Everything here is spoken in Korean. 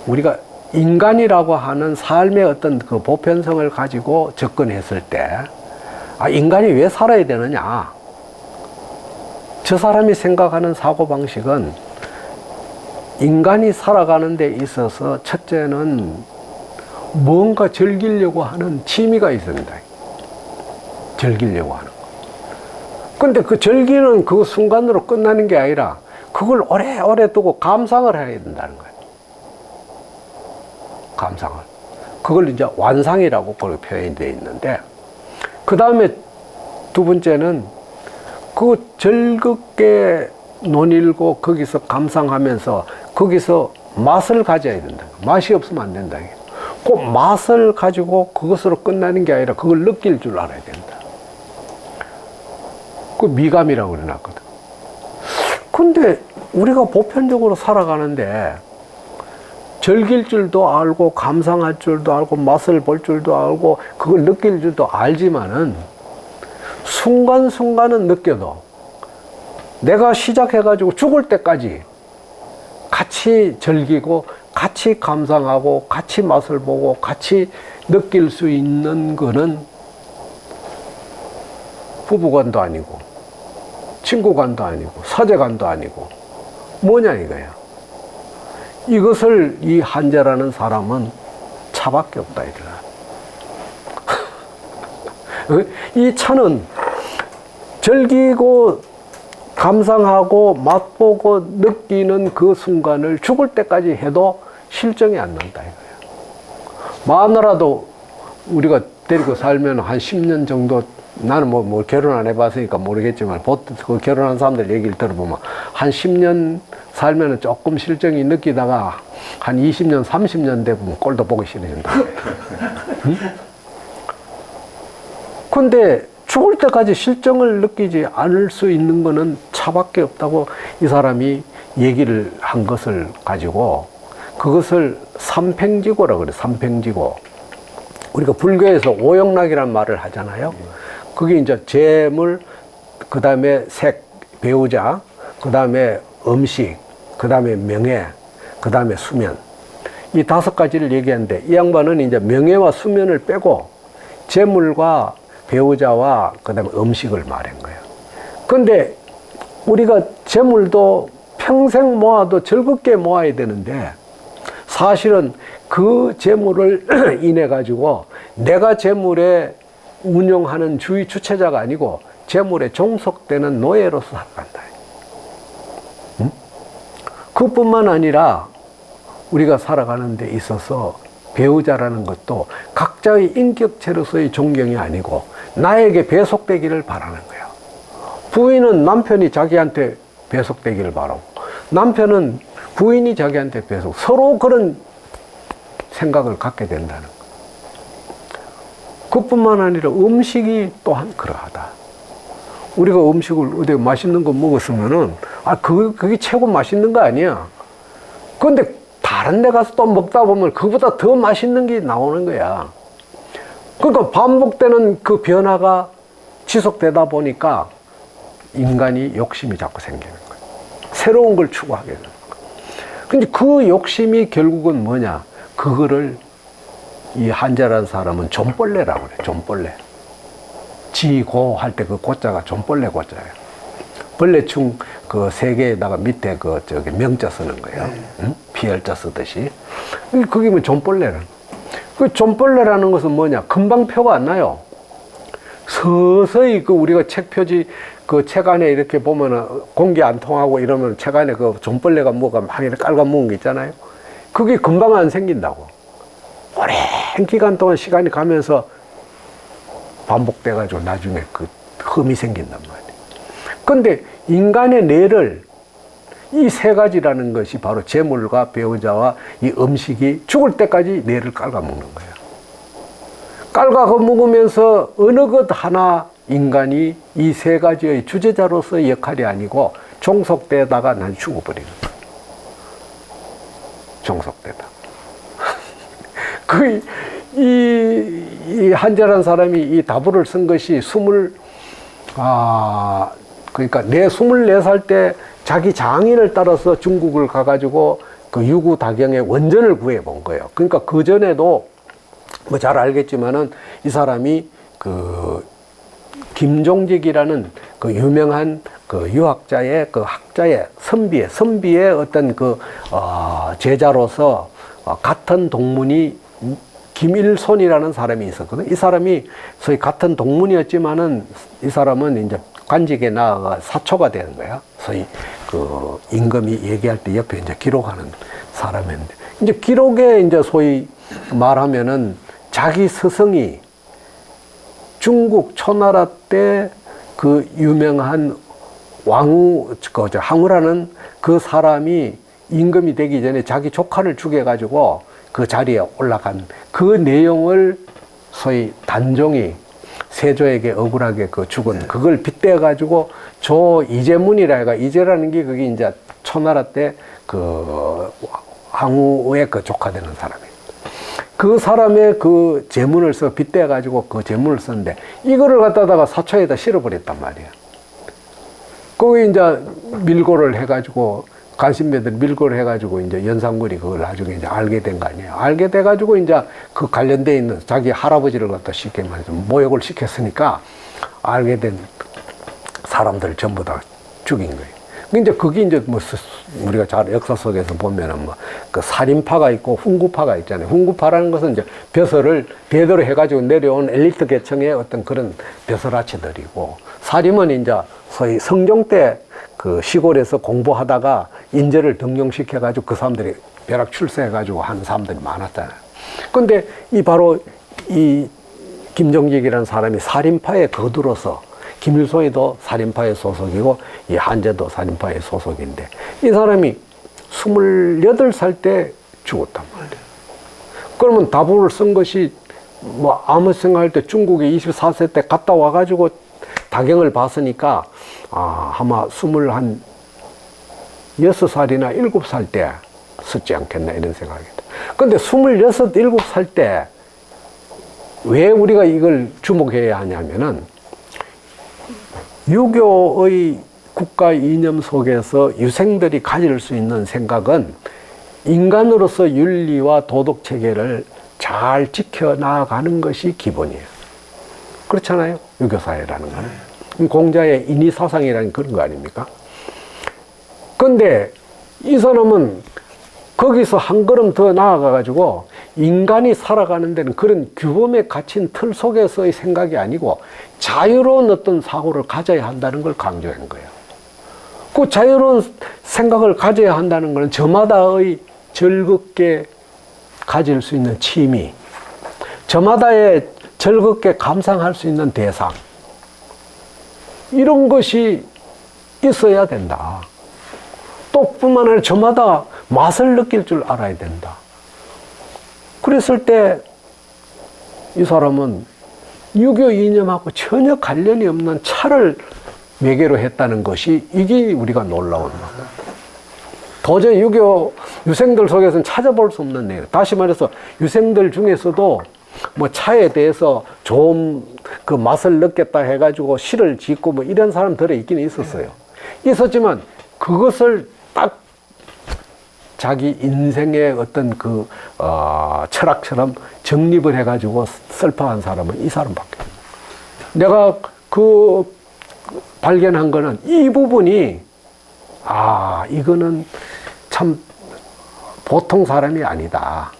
우리가 인간이라고 하는 삶의 어떤 그 보편성을 가지고 접근했을 때, 아, 인간이 왜 살아야 되느냐? 저 사람이 생각하는 사고방식은 인간이 살아가는 데 있어서 첫째는 뭔가 즐기려고 하는 취미가 있습니다. 즐기려고 하는 거. 근데 그 즐기는 그 순간으로 끝나는 게 아니라 그걸 오래오래 두고 감상을 해야 된다는 거예요. 감상을. 그걸 이제 완상이라고 그렇게 표현이 되어 있는데, 그 다음에 두 번째는 그 즐겁게 논일고 거기서 감상하면서 거기서 맛을 가져야 된다. 맛이 없으면 안 된다. 그 맛을 가지고 그것으로 끝나는 게 아니라 그걸 느낄 줄 알아야 된다. 그 미감이라고 그래놨거든. 근데 우리가 보편적으로 살아가는데 즐길 줄도 알고 감상할 줄도 알고 맛을 볼 줄도 알고 그걸 느낄 줄도 알지만은 순간순간은 느껴도 내가 시작해가지고 죽을 때까지 같이 즐기고 같이 감상하고 같이 맛을 보고 같이 느낄 수 있는 거는 부부간도 아니고 친구간도 아니고 사제간도 아니고 뭐냐 이거야. 이것을 이 한자라는 사람은 차밖에 없다 이거야. 이 차는 즐기고 감상하고 맛보고 느끼는 그 순간을 죽을 때까지 해도 실정이 안 난다 이거예요. 마누라도 우리가 데리고 살면 한 10년 정도, 나는 뭐 결혼 안 해봤으니까 모르겠지만 보통 그 결혼한 사람들 얘기를 들어보면 한 10년 살면은 조금 실정이 느끼다가 한 20년 30년 되면 꼴도 보기 싫어진다. 응? 근데 죽을 때까지 실정을 느끼지 않을 수 있는 거는 차밖에 없다고 이 사람이 얘기를 한 것을 가지고 그것을 삼팽지고라고 그래. 삼팽지고. 우리가 불교에서 오영락이란 말을 하잖아요. 그게 이제 재물, 그 다음에 색, 배우자, 그 다음에 음식, 그 다음에 명예, 그 다음에 수면. 이 5가지를 얘기하는데 이 양반은 이제 명예와 수면을 빼고 재물과 배우자와 그 다음에 음식을 말한 거예요. 근데 우리가 재물도 평생 모아도 즐겁게 모아야 되는데 사실은 그 재물을 인해 가지고 내가 재물에 운영하는 주의 주체자가 아니고 재물에 종속되는 노예로서 살아간다. 응? 그뿐만 아니라 우리가 살아가는 데 있어서 배우자라는 것도 각자의 인격체로서의 존경이 아니고 나에게 배속되기를 바라는 거야. 부인은 남편이 자기한테 배속되기를 바라고 남편은 부인이 자기한테 배속, 서로 그런 생각을 갖게 된다는 거. 그뿐만 아니라 음식이 또한 그러하다. 우리가 음식을 어디 맛있는 거 먹었으면은 그게 최고 맛있는 거 아니야. 그런데 다른 데 가서 또 먹다 보면 그보다 더 맛있는 게 나오는 거야. 그러니까 반복되는 그 변화가 지속되다 보니까 인간이 욕심이 자꾸 생기는 거야. 새로운 걸 추구하게 되는 거야. 근데 그 욕심이 결국은 뭐냐? 그거를 이 한자라는 사람은 좀벌레라고 그래. 좀벌레. 지고 할 때 그 고자가 좀벌레 고자예요. 벌레충 그 3개에다가 밑에 저기 명자 쓰는 거예요. 응? 피열자 쓰듯이. 그게 뭐 좀벌레라는. 그 좀벌레라는 것은 뭐냐? 금방 표가 안 나요. 서서히 우리가 책 표지 그 책 안에 이렇게 보면은 공기 안 통하고 이러면 책 안에 그 좀벌레가 뭐가 막 이렇게 깔아먹은 게 있잖아요. 그게 금방 안 생긴다고. 오랜 기간 동안 시간이 가면서 반복돼가지고 나중에 그 흠이 생긴단 말이에요. 근데 인간의 뇌를 이 3가지라는 것이 바로 재물과 배우자와 이 음식이 죽을 때까지 뇌를 깔아먹는 거예요. 깔아먹으면서 어느 것 하나 인간이 이 3가지의 주제자로서의 역할이 아니고 종속되다가 난 죽어버리는 거예요. 종속되다. 이 한자라는 사람이 이 다부를 쓴 것이 그러니까 내 24살 때 자기 장인을 따라서 중국을 가가지고 그 유구다경의 원전을 구해본 거예요. 그러니까 그 전에도 뭐 잘 알겠지만은 이 사람이 그 김종직이라는 그 유명한 그 유학자의 그 학자의 선비의 어떤 그 제자로서 같은 동문이 김일손이라는 사람이 있었거든. 이 사람이 소위 같은 동문이었지만은 이 사람은 이제 관직에 나아가 사초가 되는 거야. 소위 그 임금이 얘기할 때 옆에 이제 기록하는 사람인데, 이제 기록에 이제 소위 말하면은 자기 스승이 중국 초나라 때 그 유명한 항우라는 그 사람이 임금이 되기 전에 자기 조카를 죽여가지고 그 자리에 올라간 그 내용을 소위 단종이 세조에게 억울하게 그 죽은 그걸 빗대가지고 이재문이라 해가, 이재라는 게 그게 이제 초나라 때 그 항우의 그 조카 되는 사람이에요. 그 사람의 그 제문을 빗대가지고 그 제문을 썼는데, 이거를 갖다가 사초에다 실어버렸단 말이야. 거기 이제 밀고를 해가지고, 간신배들 밀고를 해가지고, 이제 연산군이 그걸 나중에 이제 알게 된 거 아니에요. 알게 돼가지고, 이제 그 관련돼 있는 자기 할아버지를 갖다 쉽게 말해서 모욕을 시켰으니까, 알게 된 사람들을 전부 다 죽인 거예요. 이제 그게 이제 뭐 우리가 잘 역사 속에서 보면은 뭐 그 살인파가 있고 훈구파가 있잖아요. 훈구파라는 것은 이제 벼슬을 대대로 해가지고 내려온 엘리트 계층의 어떤 그런 벼슬아치들이고, 살인은 이제 소위 성종 때 그 시골에서 공부하다가 인재를 등용시켜가지고 그 사람들이 벼락 출세해가지고 하는 사람들이 많았잖아요. 근데 바로 이 김정직이라는 사람이 살인파에 거들어서, 김일성이도 살인파의 소속이고 이 한재도 살인파의 소속인데, 이 사람이 28살 때 죽었단 말이에요. 그러면 다부를 쓴 것이 뭐 아무 생각할 때 중국에 24세 때 갔다 와가지고 다경을 봤으니까 아마 26살이나 7살 때 썼지 않겠나 이런 생각이 듭니다. 근데 26, 7살 때 왜 우리가 이걸 주목해야 하냐면은, 유교의 국가 이념 속에서 유생들이 가질 수 있는 생각은 인간으로서 윤리와 도덕 체계를 잘 지켜나가는 것이 기본이에요. 그렇잖아요, 유교사회라는 거는. 공자의 인의사상이라는 그런 거 아닙니까? 근데 이 사람은 거기서 한 걸음 더 나아가가지고 인간이 살아가는 데는 그런 규범에 갇힌 틀 속에서의 생각이 아니고 자유로운 어떤 사고를 가져야 한다는 걸 강조한 거예요. 그 자유로운 생각을 가져야 한다는 것은 저마다의 즐겁게 가질 수 있는 취미, 저마다의 즐겁게 감상할 수 있는 대상, 이런 것이 있어야 된다. 또 뿐만 아니라 저마다 맛을 느낄 줄 알아야 된다. 그랬을 때 이 사람은 유교 이념하고 전혀 관련이 없는 차를 매개로 했다는 것이, 이게 우리가 놀라운 겁니다. 도저히 유교 유생들 속에서는 찾아볼 수 없는 내용. 다시 말해서 유생들 중에서도 뭐 차에 대해서 좀 그 맛을 느꼈다 해가지고 시를 짓고 뭐 이런 사람들이 있기는 있었어요. 있었지만 그것을 딱 자기 인생의 어떤 그 철학처럼 정립을 해가지고 설파한 사람은 이 사람밖에. 내가 그 발견한 거는 이 부분이, 이거는 참 보통 사람이 아니다.